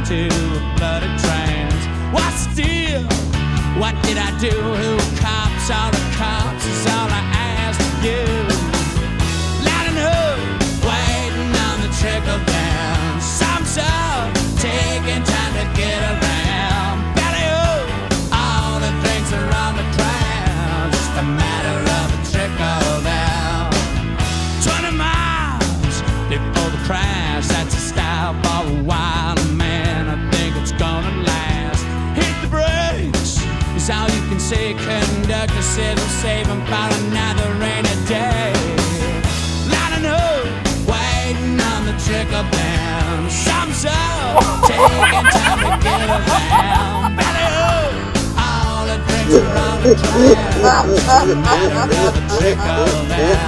into a bloody trance. What still? What did I do? Who cops? All the cops is all I asked of you. Lining up, waiting on the trickle down. Some song taking time to get around. Belly up, all the drinks are on the ground. Just a matter of a trickle down. 20 miles before the crash. That's a stop for a while, man. I think it's gonna last. Hit the brakes is all you can say. Conductor said we'll save them for another rainy day. Lining up, waiting on the trickle down. Some song taking time to get around. Belly up, all the drinks are on the ground. Just a matter of a trickle down.